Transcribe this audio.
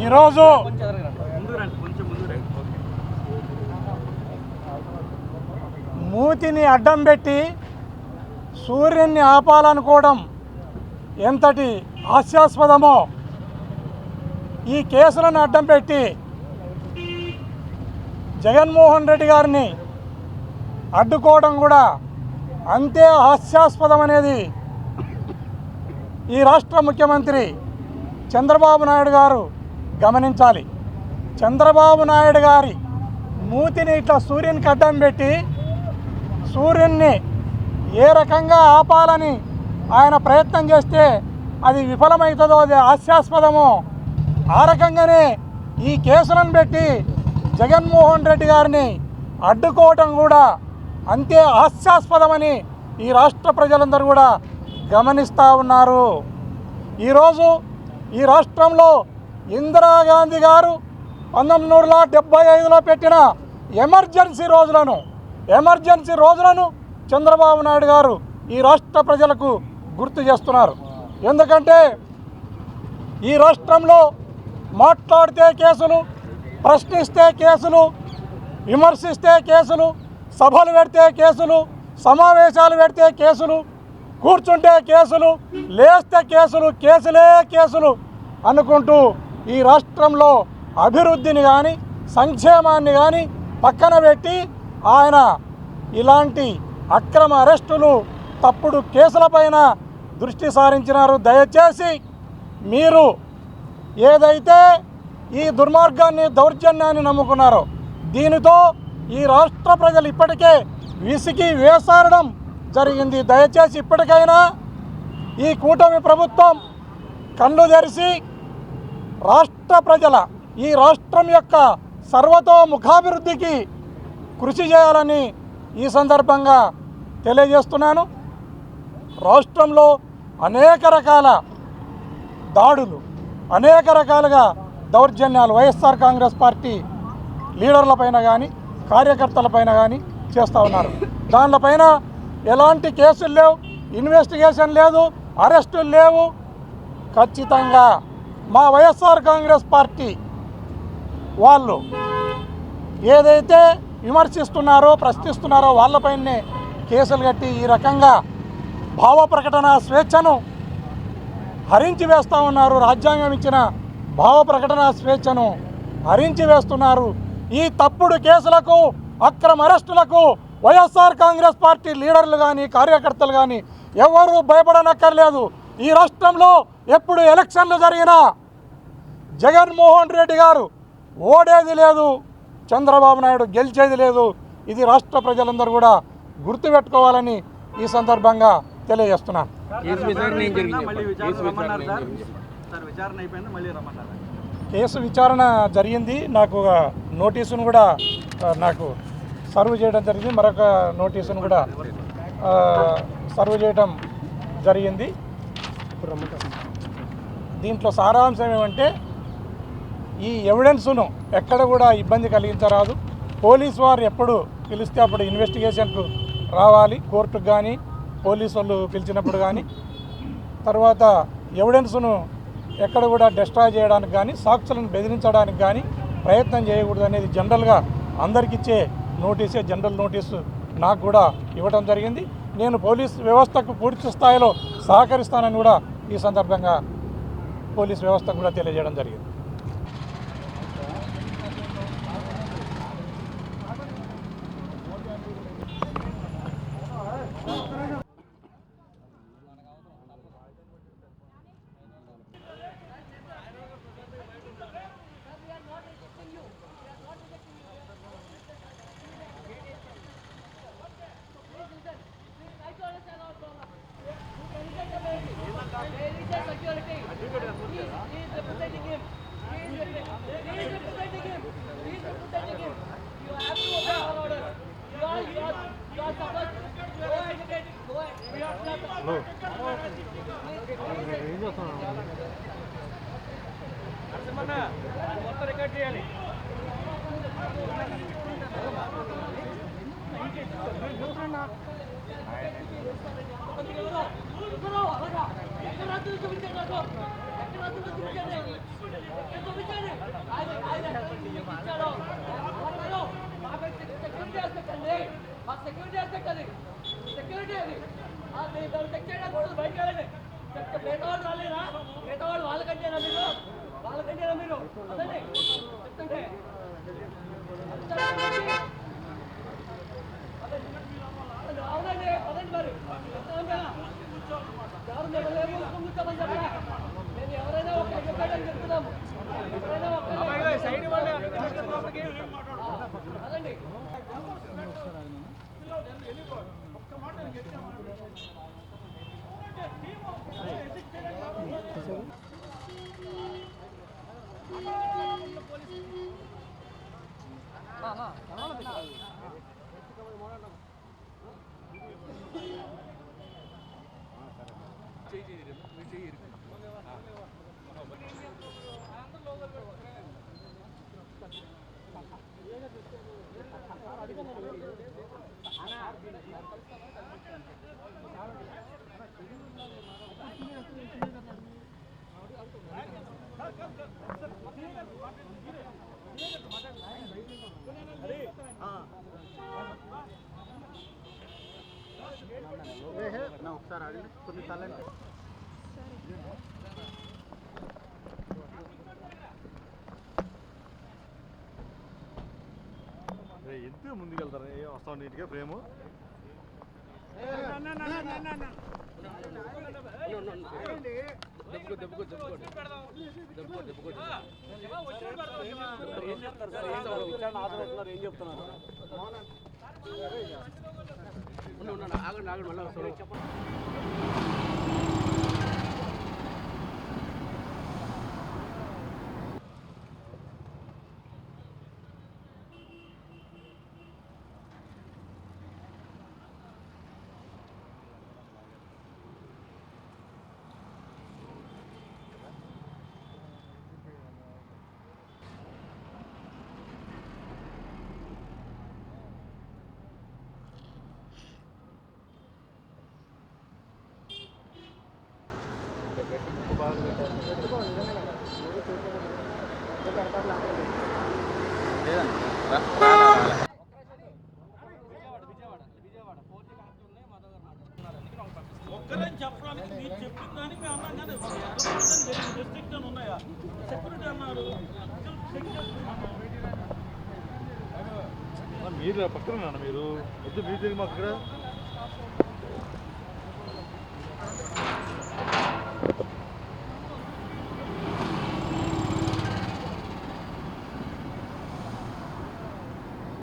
ఈరోజు మూతిని అడ్డం పెట్టి సూర్యుని ఆపాలనుకోవడం ఎంతటి హాస్యాస్పదమో, ఈ కేసులను అడ్డం పెట్టి జగన్మోహన్ రెడ్డి గారిని అడ్డుకోవడం కూడా అంతే హాస్యాస్పదం అనేది ఈ రాష్ట్ర ముఖ్యమంత్రి చంద్రబాబు నాయుడు గారు గమనించాలి. చంద్రబాబు నాయుడు గారి మూతిని ఇట్లా సూర్యునికి అడ్డం పెట్టి సూర్యున్ని ఏ రకంగా ఆపాలని ఆయన ప్రయత్నం చేస్తే అది విఫలమవుతుందో, అది హాస్యాస్పదమో, ఆ రకంగానే ఈ కేసులను పెట్టి జగన్మోహన్ రెడ్డి గారిని అడ్డుకోవటం కూడా అంతే హాస్యాస్పదమని ఈ రాష్ట్ర ప్రజలందరూ కూడా గమనిస్తూ ఉన్నారు. ఈరోజు ఈ రాష్ట్రంలో ఇందిరాగాంధీ గారు 1975లో పెట్టిన ఎమర్జెన్సీ రోజులను చంద్రబాబు నాయుడు గారు ఈ రాష్ట్ర ప్రజలకు గుర్తు చేస్తున్నారు. ఎందుకంటే ఈ రాష్ట్రంలో మాట్లాడితే కేసులు, ప్రశ్నిస్తే కేసులు, విమర్శిస్తే కేసులు, సభలు పెడితే కేసులు, సమావేశాలు పెడితే కేసులు, కూర్చుంటే కేసులు, లేస్తే కేసులు, కేసులే కేసులు అనుకుంటూ ఈ రాష్ట్రంలో అభివృద్ధిని కానీ సంక్షేమాన్ని కానీ పక్కన పెట్టి ఆయన ఇలాంటి అక్రమ అరెస్టులు, తప్పుడు కేసులపైన దృష్టి సారించినారు. దయచేసి మీరు ఏదైతే ఈ దుర్మార్గాన్ని, దౌర్జన్యాన్ని నమ్ముకున్నారో దీనితో ఈ రాష్ట్ర ప్రజలు ఇప్పటికే విసిగి వేసారడం జరిగింది. దయచేసి ఇప్పటికైనా ఈ కూటమి ప్రభుత్వం కళ్ళు తెరిచి రాష్ట్ర ప్రజల, ఈ రాష్ట్రం యొక్క సర్వతోముఖాభివృద్ధికి కృషి చేయాలని ఈ సందర్భంగా తెలియజేస్తున్నాను. రాష్ట్రంలో అనేక రకాల దాడులు, అనేక రకాలుగా దౌర్జన్యాలు వైఎస్ఆర్ కాంగ్రెస్ పార్టీ లీడర్లపైన కానీ కార్యకర్తలపైన కానీ చేస్తూ ఉన్నారు. దానిపైన ఎలాంటి కేసులు లేవు, ఇన్వెస్టిగేషన్ లేదు, అరెస్టులు లేవు. ఖచ్చితంగా మా వైఎస్ఆర్ కాంగ్రెస్ పార్టీ వాళ్ళు ఏదైతే విమర్శిస్తున్నారో, ప్రశ్నిస్తున్నారో వాళ్ళపైనే కేసులు కట్టి ఈ రకంగా భావ ప్రకటన స్వేచ్ఛను హరించి వేస్తూ ఉన్నారు. రాజ్యాంగం ఇచ్చిన భావ ప్రకటన స్వేచ్ఛను హరించి వేస్తున్నారు. ఈ తప్పుడు కేసులకు, అక్రమ అరెస్టులకు వైఎస్ఆర్ కాంగ్రెస్ పార్టీ లీడర్లు కానీ కార్యకర్తలు కానీ ఎవరు భయపడనక్కర్లేదు. ఈ రాష్ట్రంలో ఎప్పుడు ఎలక్షన్లు జరిగినా జగన్మోహన్ రెడ్డి గారు ఓడేది లేదు, చంద్రబాబు నాయుడు గెలిచేది లేదు. ఇది రాష్ట్ర ప్రజలందరూ కూడా గుర్తుపెట్టుకోవాలని ఈ సందర్భంగా తెలియజేస్తున్నాను. కేసు విచారణ జరిగింది. నాకు నోటీసును కూడా నాకు సర్వ్ చేయడం జరిగింది. మరొక నోటీసును కూడా సర్వ్ చేయడం జరిగింది. దీంట్లో సారాంశం ఏమంటే ఈ ఎవిడెన్స్ను ఎక్కడ కూడా ఇబ్బంది కలిగించరాదు. పోలీసు వారు ఎప్పుడు పిలిస్తే అప్పుడు ఇన్వెస్టిగేషన్కు రావాలి, కోర్టుకు కానీ పోలీసు వాళ్ళు పిలిచినప్పుడు కానీ. తర్వాత ఎవిడెన్స్ను ఎక్కడ కూడా డిస్ట్రాయ్ చేయడానికి కానీ సాక్షులను బెదిరించడానికి కానీ ప్రయత్నం చేయకూడదు అనేది జనరల్గా అందరికిచ్చే నోటీసే, జనరల్ నోటీసు నాకు కూడా ఇవ్వడం జరిగింది. నేను పోలీస్ వ్యవస్థకు పూర్తి స్థాయిలో సహకరిస్తానని కూడా ఈ సందర్భంగా పోలీస్ వ్యవస్థకు కూడా తెలియజేయడం జరిగింది. Esto ఒకసారి అడిగి కొన్నిసార్లు ఎంత ముందుకెళ్తారు వస్తాం నీట్గా ఫ్రేము ఏం చెప్తున్నారు ఆగండి ఆగండి మళ్ళీ చెప్పండి. ఒక్కరని చెప్పడానికి మీరు చెప్పిన దానికి మేము అన్నాం కానీ రెస్ట్రిక్షన్ ఉన్నాయా సెక్యూరిటీ అన్నారు మీరు పక్కన మీరు వద్దు మీరు మాకు ఇక్కడ